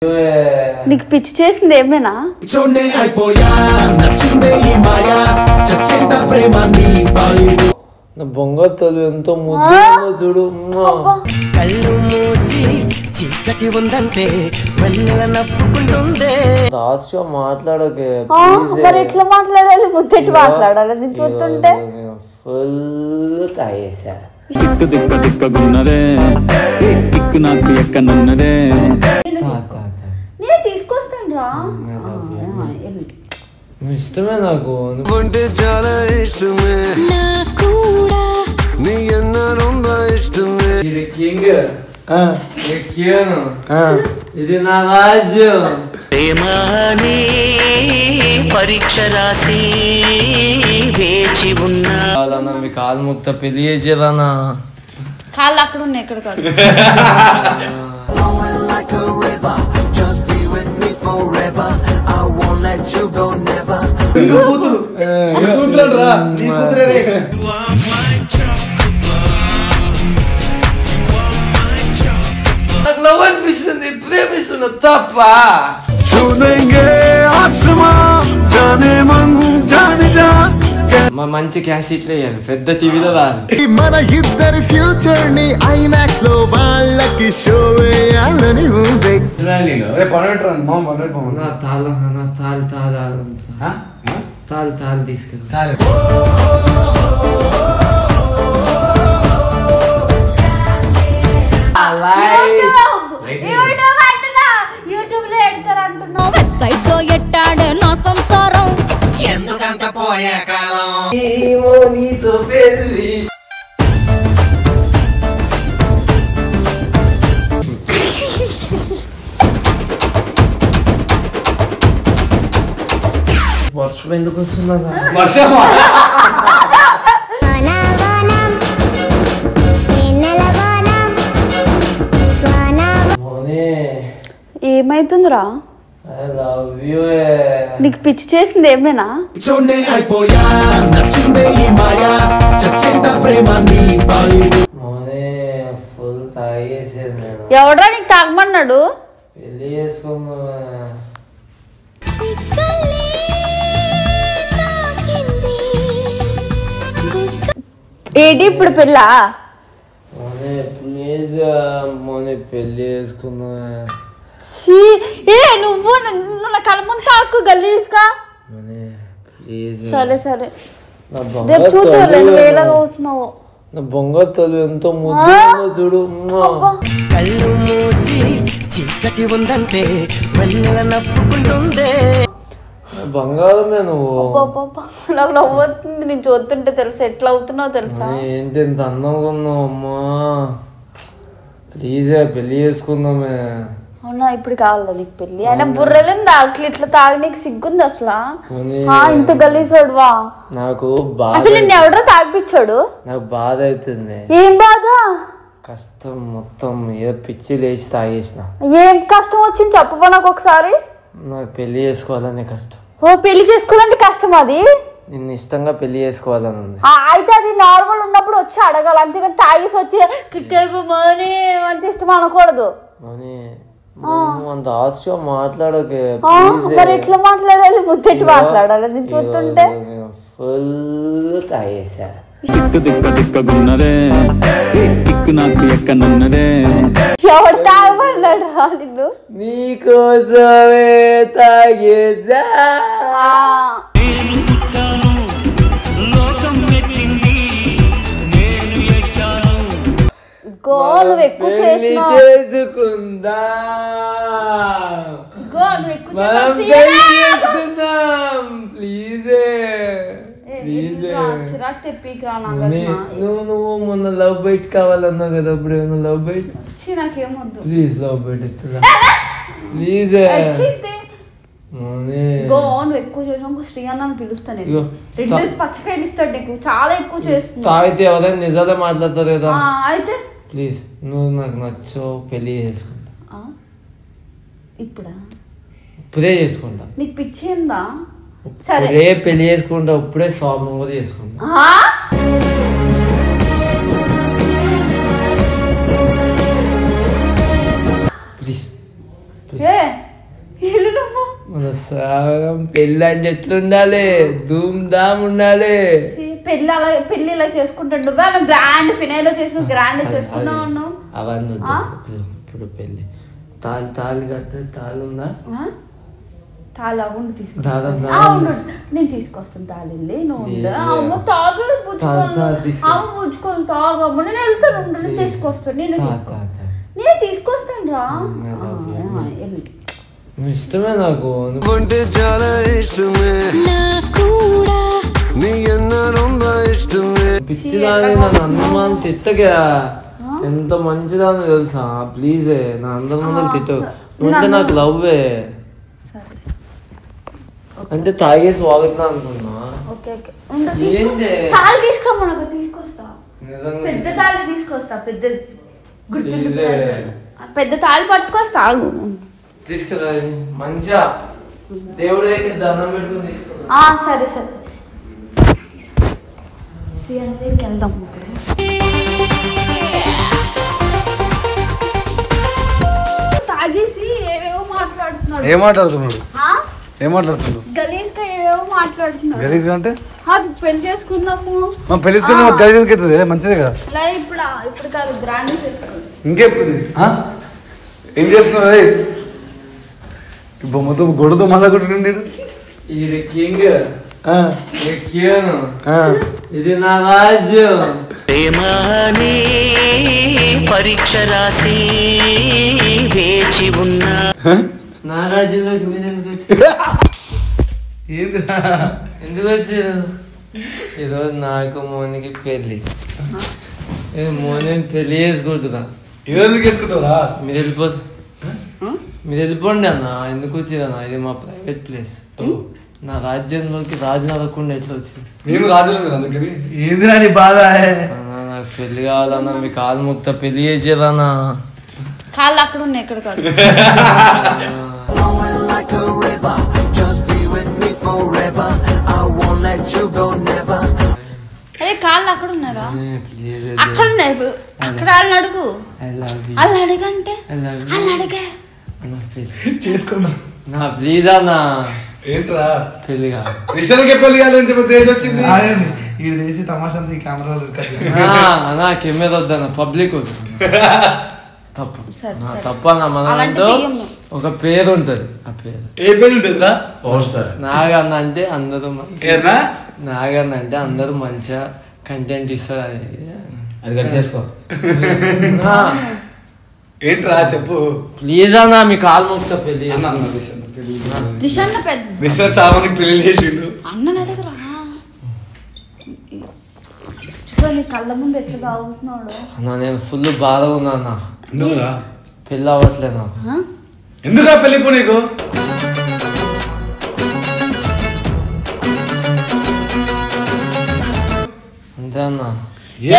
నీకు పిచ్చి చేసింది ఏమేనా? బొంగ తొలి ఎంతో ముద్దు చూడు. కళ్ళు మూసి చీకటి ఉందంటే వెన్నెల నవ్వుకుంటుందే. దాస్య మాట్లాడకే. మరి ఎట్లా మాట్లాడాలి? ముద్దెట్టి మాట్లాడాలి నేను చూస్తుంటే. ఫుల్ తాగేసా. దిక్కు దిక్క దిక్కగున్నదే దిక్కు నాకు ఎక్కనున్నదే. నేను తీసుకొస్తాను రా. ఇష్టమే నాకు. అంటే చాలా ఇష్టమే నీ ఎన్నరుందా ఇష్టమే. ఇది కింగ్, ఇది నా రాజ్యం. ప్రేమాని పరీక్ష రాసి వేచి ఉన్నా. మీ కాలు ముక్త పెళ్లి చేసేదానా? కాళ్ళు అక్కడ ఉన్నాయి, ఎక్కడ కాదు. నాకు లవ్ అనిపిస్తుంది, ప్రేమిస్తున్నా తప్ప. మంచి క్యాసెట్లు వేయాలి, పెద్ద టీవీలో రాదు. మన ఇద్దరి ఫ్యూచర్ ని ఐమాక్స్ లో వాళ్ళకి షో వేయాలని ఉంది. తాళి తీసుకెళ్ళి యూట్యూబ్ లో ఎడతారు అంటున్నావు. వెబ్సైట్ లో ఎట్టాడే నా సంసారం. ఎందుకంత పోయే కాలం నీతో పెళ్ళి. వర్షం ఎందుకు వస్తుందా? వర్షం ఏమైతుందిరా? I love you. నీకు పిచ్చి చేసింది ఏమేనా? ఫుల్ తాగేసాను నేను. ఎవడ్రా నీకు తాగమన్నాడు? పెళ్లి చేసుకున్నా. ఏంటి ఇప్పుడు పిల్ల? ప్లీజ్ పెళ్లి చేసుకున్నా. నువ్వు నా కళ్ళ ముందు తాకు గల్లీసుకా. సరే సరే, రేపు చూద్దాం ఎలాగ అవుతున్నావు. నా బొంగ తొలి ఎంతో ముద్దు చూడు. కళ్ళు మూసి చీకటి ఉందంటే వెన్నెల నవ్వుకుంటుందే. బంగారమే నువ్వు. నాకు నవ్వు వస్తుంది నేను చూస్తుంటే. తెలుసా ఎట్లా అవుతున్నావు తెలుసా? ఏంటి ఇంత అందంగా ఉన్నావు అమ్మా. ప్లీజ్ పెళ్లి చేసుకుందామే. అవునా? ఇప్పుడు కావాలా నీకు పెళ్లి? అయినా బుర్రలేని దాంట్లో ఇట్లా తాగి నీకు సిగ్గుంది అసలు. ఇంత గలీసోడువా. నాకు అసలు నిన్ను ఎవడో తాగిపిచ్చాడు? నాకు బాధ అవుతుంది. ఏం బాధ? కష్టం మొత్తం ఏదో పిచ్చి లేచి తాగేసిన. ఏం కష్టం వచ్చింది చెప్పవా నాకు ఒకసారి? నాకు పెళ్లి చేసుకోవాలని కష్టం. ఓ పెళ్లి చేసుకోవాలంటే కష్టం. అది నిన్ను ఇష్టంగా పెళ్లి చేసుకోవాలని ఉంది. అయితే అది నార్మల్ ఉన్నప్పుడు వచ్చి అడగాలి, అంతేగాని తాగేసి వచ్చి అంత ఇష్టం అనకూడదు. అంత ఆశ మాట్లాడకే. మరి ఎట్లా మాట్లాడాలి? ముద్దెట్టి మాట్లాడాలి నేను చూస్తుంటే. ఫుల్ తాగేసా. దిక్కు దిక్క దిక్కగున్నదే దిక్కు నాకు ఎక్కనున్నదే. ఎవడు తాగమన్నాడు రా నిన్ను? నీకోసమే తాగేసా. నువ్వు ఎక్కువ చేసుకుందా. నువ్వు మొన్న లవ్ బైట్ కావాలన్నావు కదా, అప్పుడు ఏమన్నా లవ్ బైట్? నాకేమొద్దు ప్లీజ్ లవ్ బైట్ ఎత్తురా ప్లీజ్. నువ్వు ఎక్కువ చేసినా శ్రీ అన్న పిలుస్తాను. పచ్చకాయలు ఇస్తాడు నీకు, చాలా ఎక్కువ చేస్తున్నా. తాగితే ఎవరైనా నిజాలే మాట్లాడతారు కదా. అయితే ప్లీజ్ నువ్వు నాకు నచ్చో పెళ్లి చేసుకుంటా. ఇప్పుడే చేసుకుంటా. నీకు పిచ్చిందా? ఇప్పుడే పెళ్లి చేసుకుంటా, ఇప్పుడే స్వామి కూడా చేసుకుంటా. ప్లీజ్ ప్లీజ్ మన సాగం పెళ్ళి అంటే ఎట్లుండాలి, ధూమ్ ధామ్ ఉండాలి. పెళ్లి ఇలా చేసుకుంటాడు నువ్వే గ్రాండ్ ఫినైల్ చేసుకుని గ్రాండ్ చేసుకున్నావు అన్నావు. అవన్నీ ఇప్పుడు పెళ్ళి తాళి కట్టే తాళి ఉందా? తాళి అవును నేను తీసుకొస్తాను తాళి నువ్వు తాగు పుచ్చుకొని తాగమ్మ నేను వెళ్తాను నేను తీసుకొస్తాను నేను తీసుకొస్తాను రా. ఇష్టమే నాకు అంటే చాలా ఇష్టమే నీ ఎన్నరుందా ఇష్టమే. పిచ్చిదాని నన్ను అందమాని తిట్టగా, ఎంత మంచిదాని తెలుసా? ప్లీజే నా అందరి ముందర తిట్టవు, ఉంటే నాకు లవ్వే. అంటే తాగేసి వాగుతున్నా అనుకున్నా. తాళి తీసుకురమ్మా తీసుకొస్తా, పెద్ద తాళి తీసుకొస్తా, పెద్ద తాళి పట్టుకొస్తా. ఆగు తీసుకురా మంచిగా దేవుడి దగ్గర దండం పెట్టుకుని. సరే సరే శ్రీయాన్ దగ్గరికి వెళ్దాం. తాగేసి ఏవేవో మాట్లాడుతున్నాడు. ఏం మాట్లాడుతున్నాడు? గలీజ్ గా ఏవేవో మాట్లాడుతున్నాడు. గలీజ్ గా అంటే పెళ్లి చేసుకుందాము, పెళ్లి చేసుకుని గలీజ్ అవుతుంది మంచిదే కదా. ఇప్పుడు కాదు గ్రాండ్ చేసుకోవాలి. ఇంకెప్పుడు ఏం చేస్తున్నావు? బొమ్మతో గొడవతో మళ్ళా కొట్టుకుంది. ఇది కింగ్, ఇది నా రాజ్యం. ప్రేమానే పరీక్ష రాసి వేచి ఉన్నా నా రాజ్యంలోకి మీరు ఎందుకు వచ్చారు? ఎందుకు వచ్చారు? ఈరోజు నాకు మోనికి పెళ్ళి. మోని పెళ్లి చేసుకుంటున్నా. చేసుకుంటావా? మీరు వెళ్ళిపోండి అన్న. ఎందుకు వచ్చిందన్న? ఇది మా ప్రైవేట్ ప్లేస్. నా రాజ్యంలోకి రాజు నరకుండా ఎట్లా వచ్చింది? నేను రాజులు అందుకని ఏందిరా నీ బాధ? నాకు పెళ్లి కావాలన్నా, మీ కాలు ముక్త పెళ్లి చేసేదన్నా. కాళ్ళు అక్కడ ఉన్నాయి, ఎక్కడ కాదు. అరే కాళ్ళు అక్కడ ఉన్నారా? అక్కడ ఉన్నాయి, అక్కడ వాళ్ళని అడుగు. వాళ్ళు అడగంటే వాళ్ళు అడిగే చేసుకున్నా. నా ప్లీజ్ అన్నా. ఏంట్రా పెళ్లి కాదు, పెళ్లి కావాలంటే ఏజ్ వచ్చింది. ఈ దేశీ తమాషా కెమెరా కెమెరా వద్దన్న, పబ్లిక్ వద్దు. తప్పు అన్న. మనతో ఒక పేరు ఉంటది. ఆ పేరు ఏ పేరు ఉంటుంది? నాగన్న అంటే అందరూ నాగన్న అంటే అందరూ మంచిగా కంటెంట్ ఇస్తారు అనేది. చేసుకో. ఏంట్రా చెప్పు ప్లీజ్ అన్న, మీ కాలు మొక్తా. పెళ్లి చాలా మందికి పెళ్లి చేసిండు. అన్నని అడగరా? నీ కళ్ళ ముందు ఎట్లా తాగుతున్నాడు అన్న? నేను ఫుల్ బాధగా ఉన్నా అన్న. పెళ్ళి అవ్వట్లేదు నాకు. ఎందుకురా పెళ్లి పో నీకు? అంతే అన్న.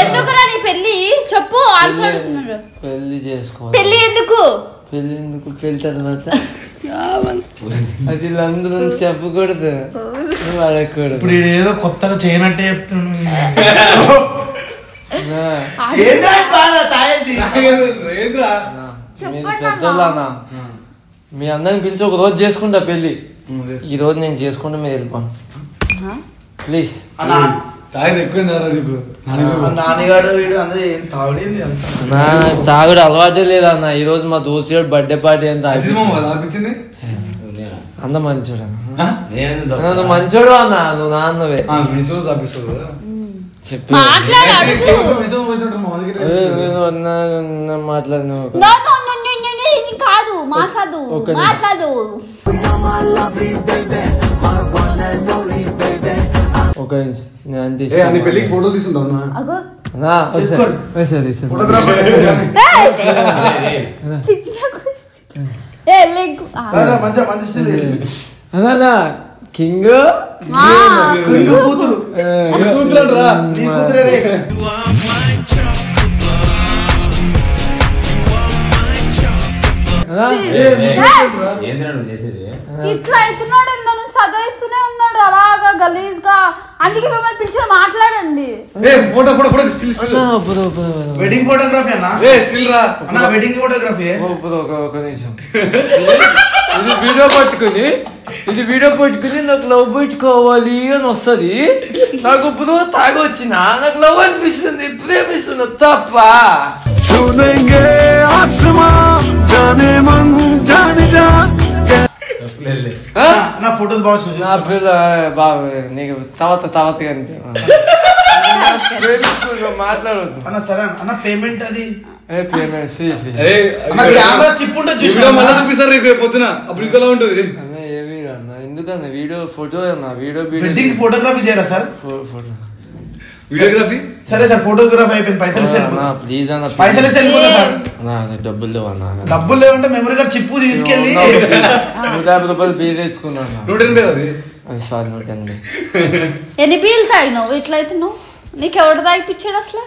ఎందుకురా నీ పెళ్లి చెప్పు. పెళ్లి చేసుకోవాలి. పెళ్లి ఎందుకు? పెళ్లి తర్వాత అది వీళ్ళందరూ చెప్పకూడదు, అడగకూడదు. ఇప్పుడు ఏదో కొత్తగా చేయనట్టే చెప్తున్నాడు. పెద్దోళ్ళనా, మీ అందరిని పిలిచి ఒక రోజు చేసుకుంటా పెళ్లి. ఈ రోజు నేను చేసుకుంటా, మీరు వెళ్ళిపోండి ప్లీజ్. తాగుడు అలవాటే లేదన్న. ఈ రోజు మా దోస్తు బర్త్డే పార్టీ అంతా అంత మంచోడు అన్న. మంచోడు అన్న, నువ్వు నాన్నవే చెప్పి మాట్లాడు. ఒక పెళ్లికి ఫోటో తీసుకుంటావు? కింగ్ కూతురు ఇట్లా అవుతున్నాడు, సదాయిస్తూనే ఉన్నాడు అలాగా గలీజ్ గా. అందుకే మిమ్మల్ని పిలిచిన మాట్లాడండి. వెడ్డింగ్ ఫోటోగ్రఫీ అన్న. వెడ్డింగ్ ఫోటోగ్రఫీ ఒక నిమిషం. ఇది వీడియో పట్టుకుని నాకు లవ్ బైట్ కావాలి అని వస్తుంది. నాకు ఇప్పుడు తాగొచ్చిన నాకు లవ్ అనిపిస్తుంది, ప్రేమిస్తున్నా తప్ప. నా ఫోటోస్ బాగా చూసి నా పిల్ల బాగా నీకు తర్వాత మాట్లాడవద్దు అన్న. సరే అన్న పేమెంట్ అది పేమెంట్ కెమెరా చిప్ ఉంటుంది మళ్ళీ చూపిస్తారు పొద్దున అప్పుడు ఇంకోలా ఉంటుంది. ఏమి అన్న ఎందుకన్నా వీడియో ఫోటో అన్న వీడియో వెడ్డింగ్ ఫోటోగ్రఫీ చేయరా సార్? ఫోటో వీడియోగ్రఫీ సరే సార్. ఫోటోగ్రఫీ అయిపోయింది. పైసలు ప్లీజ్ అన్న, పైసలు వెళ్ళిపోతా సార్. డబ్బులు లేవు అన్న. డబ్బులు లేవంటే మెమరీ కార్డ్ చిప్పు తీసుకెళ్ళి 150 రూపాయలు బీర్ తెచ్చుకున్నాను. 180 అది సారీ 180. ఎన్ని బీలు తాగినావు ఇట్లయితే? నువ్వు నీకు ఎవడు తాగిపించాడు అసలు?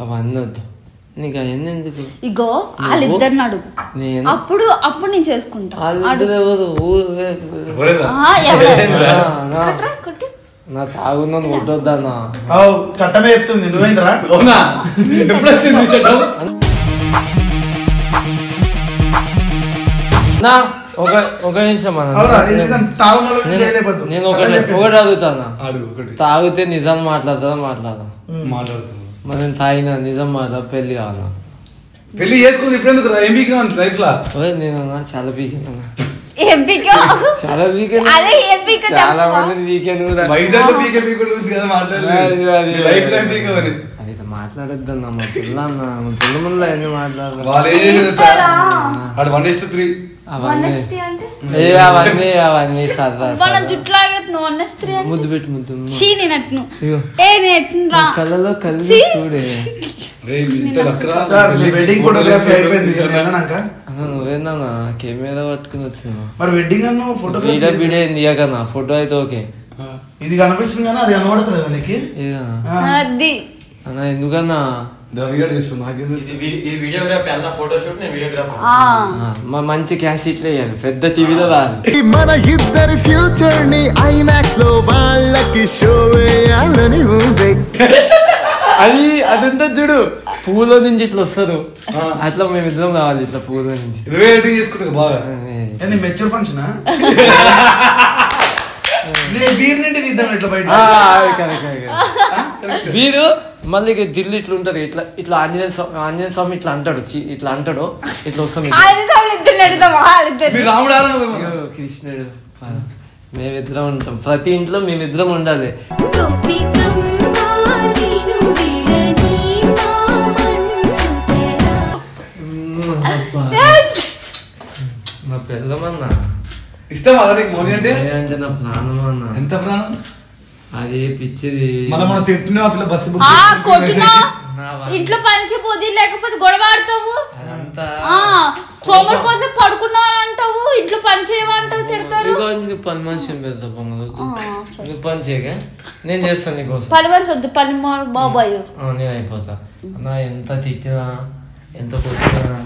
అవన్నీ వద్దు నీకు అవన్నీ ఎందుకు. ఇగో వాళ్ళిద్దరిని అడుగు, అప్పుడు నేను చేసుకుంటా. నా తాగున్నా కొట్టొద్దన్నా. చట్టమే చెప్తుంది. నువ్వేంద్రా ఎప్పుడు వచ్చింది చట్టం? నా ఒక నిమిషం నేను ఒకటి అడుగుతానా, తాగితే నిజాన్ని మాట్లాడదా? మాట్లాడుతున్నా మరి నేను తాగిన నిజం మాట్లాడ పెళ్లి కావాలా? పెళ్లి చేసుకుని ఇప్పుడు లైఫ్ లా నేను చాలా పీకినా, చాలా చాలా మంది వీకెండ్ కూడా అయితే మాట్లాడొద్దన్నా. మా పిల్ల అన్న పిల్ల ముందు అన్ని మాట్లాడాలి. అవన్నీ సరదా ముద్దు పెట్టి ముద్దు కళ్ళలో కలిసి చూడే. నువ్వేనా కెమెరా పట్టుకుని వచ్చినా మరి వెడ్డింగ్ అన్న ఫోటో వీడియో తీయకన్నా. ఫోటో అయితే ఓకే, ఇది కనిపిస్తుంది కానీ అది కనబడతలేదు నీకు అన్న. ఎందుకన్నా మంచి క్యాసెట్ వేయాలి, పెద్ద టీవీలో రాదు. మన ఇద్దరి ఫ్యూచర్ ని ఐమాక్స్ లో వాళ్ళకి షో వేయాలని ఉంది. అది ఉంటుంది చూడు, పూలో నుంచి ఇట్లా వస్తారు, అట్లా మేమిద్దరం కావాలి. ఇట్లా పూలో నుంచి మెచ్యూర్ ఫంక్షన్ బీర్ నుండి తీద్దాం ఇట్లా బయట. వీరు మళ్ళీ దిల్లు ఇట్లా ఉంటది, ఇట్లా ఇట్లా ఆంజనేయ స్వామి ఇట్లా అంటాడు, ఇట్లా అంటాడు, ఇట్లా వస్తాం కృష్ణుడు. మేమిద్దరం ఉంటాం, ప్రతి ఇంట్లో మేమిద్దరం ఉండాలి. నా పెద్దమన్నా ఇష్టం మోని అంటే నా ప్రాణం అన్న. ఎంత ప్రాణం అది పిచ్చిది. మనం తిట్టిన బస్సు ఇంట్లో పనిచిపోది, లేకపోతే గొడవ ఆడతావు, సోమరు పోతే పడుకున్నావు అంటావు, ఇంట్లో పని చేయమంటావు, తిడతారు. పని మనిషిని పెడతా పొంగదు, పని చేయగా నేను చేస్తాను నీకోసం. పని మనిషి వద్దు, పని బాబాయ్ నేను అయిపోతా. నా ఎంత తిట్టినా ఎంత కొట్టినా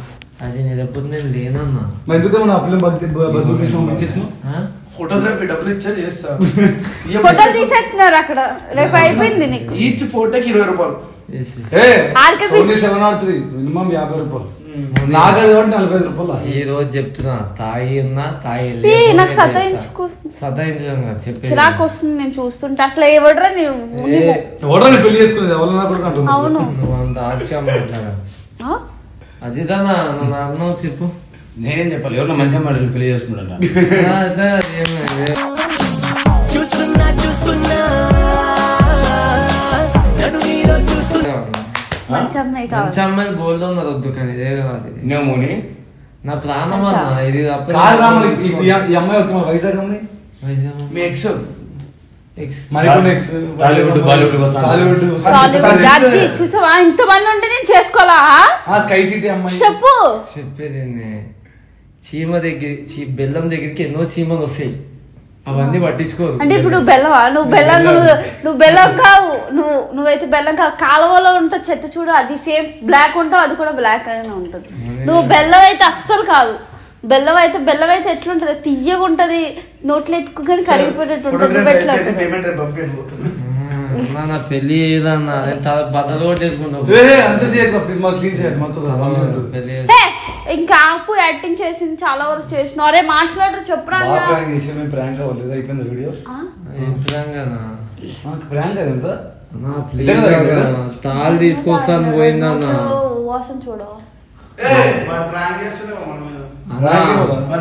అది లేకపోతే నేను లేనన్నా. ఫోటోగ్రఫీ డబ్బులు ఇచ్చారు చేస్తా. ఫోటోలు తీసేస్తున్నారు అక్కడ, రేపు అయిపోయింది నీకు. ఈచ్ ఫోటోకి 20 రూపాయలు. మినిమం 50 రూపాయలు. నాగలి 45 రూపాయలు. ఈ రోజు చెప్తున్నా, తాగి ఉన్నా తాగి నాకు సతాయించడం చెప్పి చిరాకు వస్తుంది నేను చూస్తుంటే. అసలు ఎవడరా పెళ్లి చేసుకునేది ఎవరు? అవును నువ్వు అంత ఆశగా మాట్లాడా. అదిదానా నువ్వు అర్థం చెప్పు. నేనేం చెప్పాలి? ఎవరో మంచిగా మాటలు పెళ్లి చేసుకుంటా. మంచి అమ్మాయి గోల్డ్ ఉన్నది వద్దు, కానీ ఇదే కాదు. మోని నా ప్రాణం అన్న ఇది. అమ్మాయి వైజాగ్ అమ్మాయి మీ ఎక్స్ చూసావా? ఇంతమంది ఉంటే నేను చేసుకోవాలా? చెప్పు. చెప్పేది చీమ దగ్గర బెల్లం దగ్గరికి ఎన్నో చీమలు వస్తాయి, అవన్నీ పట్టించుకోరు. అంటే ఇప్పుడు బెల్లమా? నువ్వు బెల్లం కావు, నువ్వైతే బెల్లం కావు. కాలువలో ఉంటుంది చెత్త చూడు, అది సేమ్ బ్లాక్ ఉంటావు, అది కూడా బ్లాక్ అనే ఉంటుంది. నువ్వు బెల్లం అయితే అస్సలు కాదు. బెల్లం అయితే ఎట్లుంటది? తియ్యగా ఉంటది, నోట్లో ఎట్టుకుని కరిగిపోయేటట్టు ఉంటుంది. నా పెళ్లి ఏదన్నా బద్దలు కొట్టేసుకుంటావు. ఇంకా ఆపు యాక్టింగ్ చేసింది చాలా వరకు చేసిన అరే మాట్లాడరు చెప్పురా తాళి తీసుకొస్తాను పోయిందన్న వాసన చూడ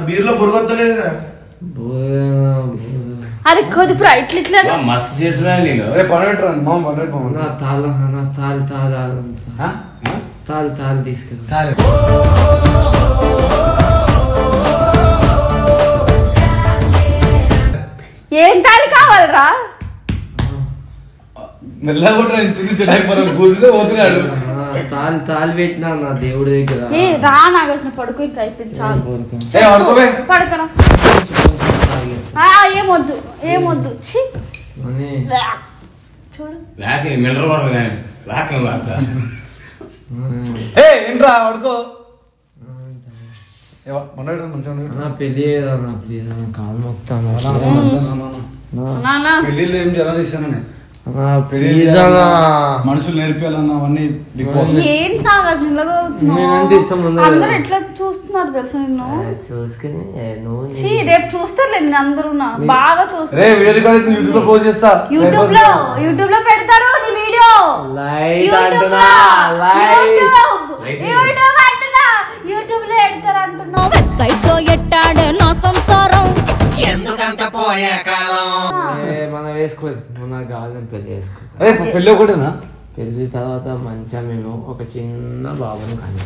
బీర్లో బురగొత్తలేదు అరే కొద్ది ఇప్పుడు ఇట్లా మస్తు చేస్తున్నాను తాళి తీసుకెళ్ళి ఏం తాళి కావాలరా తాళి పెట్టినా నా దేవుడి దగ్గర రా నాగేసిన పడుకో ఇంకా అయిపోయింది చాలు పడకరా ఏమొద్దు చూడు మిల్లర్ వాటర్ కానీ ఏంట్రా పడుకో పెళ్లి కాలు మొక్తాను పెళ్లిళ్ళు ఏం జనం చేశానని మనుషులు నేర్పాలన్నా అవన్నీ బిగ్ బాస్ అందరూ ఎట్లా చూస్తున్నారు తెలుసా నిన్ను చూసుకుని రేపు చూస్తారులే నేను అందరూ బాగా చూస్తారు యూట్యూబ్ లో పోస్ట్ చేస్తా యూట్యూబ్ లో పెడతారు నీ వీడియో యూట్యూబ్ లో పెడతారు అంటున్నావు వెబ్సైట్ లో ఎట్టాడే నా సంసారం ఎందుకంత పోయే కాలం మనం వేసుకోలేదు మన కావాలని పెళ్లి వేసుకో పెళ్లి ఒకటేనా పెళ్లి తర్వాత మంచిగా మేము ఒక చిన్న బాబుని కానీ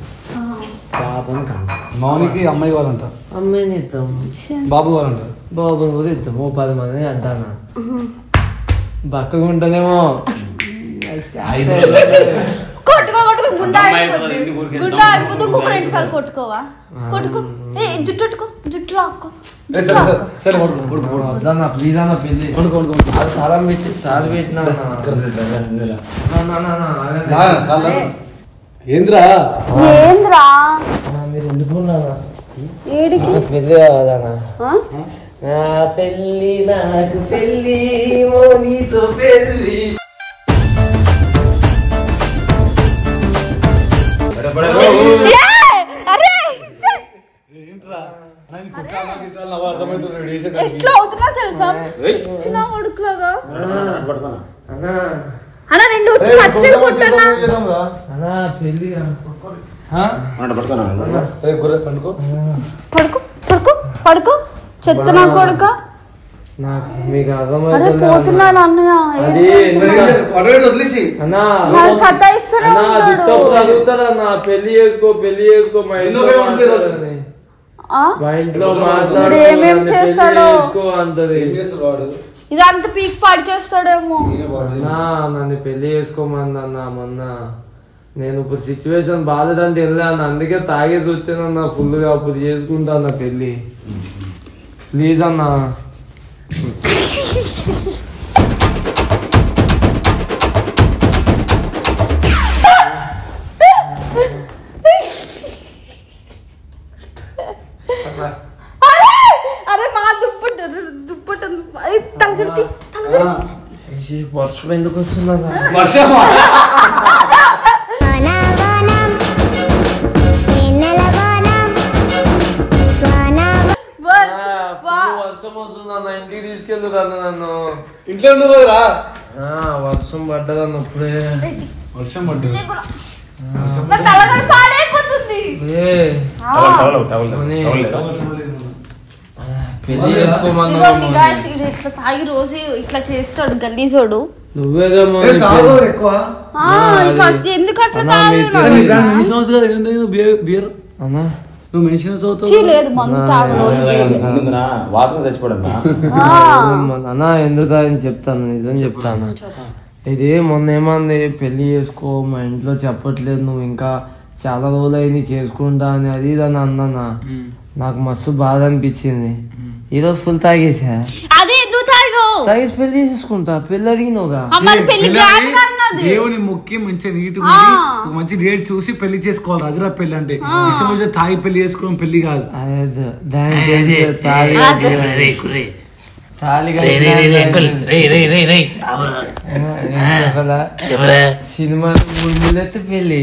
మౌనికి అమ్మాయి వాళ్ళంట అమ్మాయిని ఇద్దాం బాబు వాళ్ళంట బాబుని కూడా ఇద్దాం 10 మందిని అంటానా బక్కగా ఉంటేనేమో గుండా ఆగిపోతే ఇంకొక 2 సార్లు కొట్టుకోవా కొట్టుకో జుట్టు లాక్కో ప్లీజ్ అన్న పెళ్లి తాళం పెట్టి తాళి పెట్టినా ఏంద్రా మీరు ఎందుకున్నానా ఏడికి పెళ్లి కావాలనా పెళ్లి నాకు పెళ్లి నీతో పెళ్లి ఎట్లా అవుతున్నా తెలుసా చిన్న కొడుకులాగా అన్న 2 పచ్చిమిరపకాయలు కొట్టన్నా పెళ్లి పడుకో చెత్త నా కొడుక మీకు అరే పోతున్నాను అన్నయ్య సతాయిస్తూనే చదువుతారన్నా పెళ్లి చేసుకో మా ఇంట్లో ఏమేం చేస్తాడో అంటది ఇదంతా పీక్ పాడు చేస్తాడేమో నన్ను పెళ్లి చేసుకోమన్నా మొన్న నేను ఇప్పుడు సిచ్యువేషన్ బాధదంటే వెళ్ళాను అందుకే తాగేసి వచ్చానన్నా ఫుల్గా అప్పుడు చేసుకుంటా అన్న పెళ్లి ప్లీజ్ అన్నా అరే మా దుప్పటి వర్షం ఎందుకు వస్తుందా వర్షం వస్తుందన్న ఇంటికి తీసుకెళ్తున్నా నన్ను ఇంట్లో వర్షం పడ్డదన్న ఇప్పుడే వర్షం పడ్డది పెళ్లి చేసుకోమన్నా ఇట్లా తాగి రోజు ఇట్లా చేస్తాడు గల్లీజోడు నువ్వేగా ఫస్ట్ ఎందుకు అట్లా లేదు మందు అన్నా ఎందుకు అని చెప్తాను నిజం చెప్తాను ఇది మొన్న ఏమంది పెళ్లి చేసుకో మా ఇంట్లో చెప్పట్లేదు నువ్వు ఇంకా చాలా రోజులు అయింది చేసుకుంటా అని అది అని అన్నా నాకు మస్తు బాధ అనిపించింది ఈరోజు ఫుల్ తాగేసా తాగేసి పెళ్లి చేసుకుంటా పెళ్లి అడిగినవుగా దేవుని మొక్కి మంచి నీటి మంచి రేట్ చూసి పెళ్లి చేసుకోవాలి అదిరా పెళ్లి అంటే ఇష్టం వచ్చి తాగి పెళ్లి చేసుకోవడం పెళ్లి కాదు సినిమా 3 పెళ్లి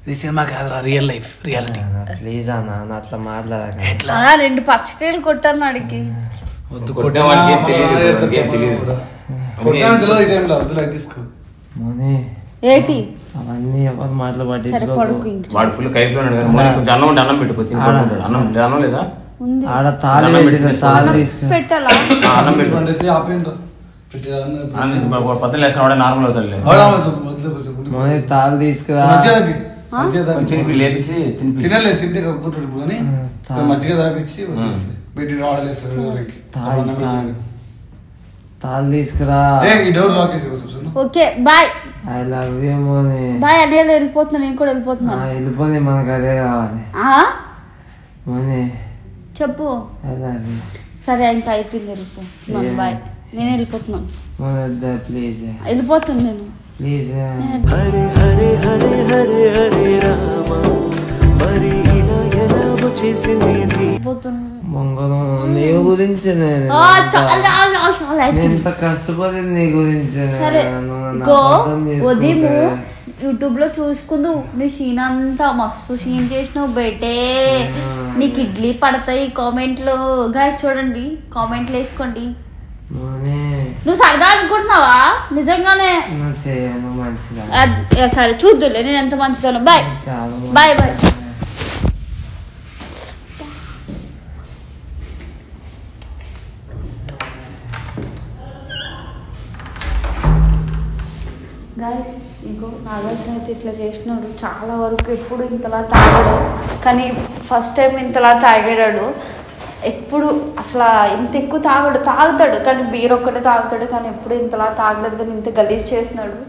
ఇది సినిమా కాదురా, రియల్ లైఫ్, రియాలిటీ. ప్లీజ్ అన్న అట్లా మాట్లాడక. అలా 2 పచ్చకాయలు కొట్టాను అడిగి. వద్దు కొట్టే వాళ్ళకి ఏం తెలియదు. తీసుకో మోనే ఏంటి అవన్నీ ఎవరు మాటలు సరే పట్టించుకో. పడుకు ఇంక. వాడు ఫుల్ కైపులో ఉన్నాడు కదా, మోనీ కొంచెం అన్నం ఉంటే అన్నం పెట్టుకో, తినుకుంటాడు. అన్నం లేదా ఉంది ఆడ తాళి పెట్టిన తాళి తీసుకురా. పెట్టాలా? అన్నం పెట్టుకో. పొద్దున లేసిన వాడే నార్మల్ అవుతాడు. మోనే తాళి తీసుకురా. కొంచెం లేపించి తినలేదు, తింటే కక్కుంటాడు కానీ మజ్జిగ తాపించి పెట్టి తాళి తీసుకురా. Okay bye. I love you మోనే. బాయ్ అదే వెళ్ళిపోతున్నా, నేను కూడా వెళ్ళిపోతున్నాను. వెళ్ళిపోయి మనకు అదే కావాలి మోనే. చెప్పు. I love you. సరే ఇంకా అయిపోయింది, వెళ్ళిపో. బాయ్, నేను వెళ్ళిపోతున్నాను. మోనే ప్లీజ్ వెళ్ళిపోతాను నేను, ప్లీజ్. హరే హరే హరే హరే హరే రామ మరి ఇలా ఎలా వచ్చేసింది వెళ్ళిపోతున్నాను. మంగళం నీ గురించి నేను ఎంత కష్టపడింది నీ గురించి. సరే ఉదయం యూట్యూబ్ లో చూసుకుందు నీ సీన్ అంతా మస్తు సీన్ చేసినావు బేటే. నీకు ఇడ్లీ పడతాయి కామెంట్లు. గాయస్ చూడండి, కామెంట్లు వేసుకోండి. నువ్వు సరదా అనుకుంటున్నావా? నిజంగానే సరే చూద్దులే నేను ఎంత మంచిదాను. Bye bye bye. గాయస్ ఇంకో నాగార్జున అయితే ఇట్లా చేసినాడు. చాలా వరకు ఎప్పుడు ఇంతలా తాగాడు, కానీ ఫస్ట్ టైం ఇంతలా తాగాడు. ఎప్పుడు అసలు ఇంత ఎక్కువ తాగుతాడు కానీ బీర్ ఒక్కటే తాగుతాడు, కానీ ఎప్పుడు ఇంతలా తాగలేదు, కానీ ఇంత గలీజ్ చేసినాడు.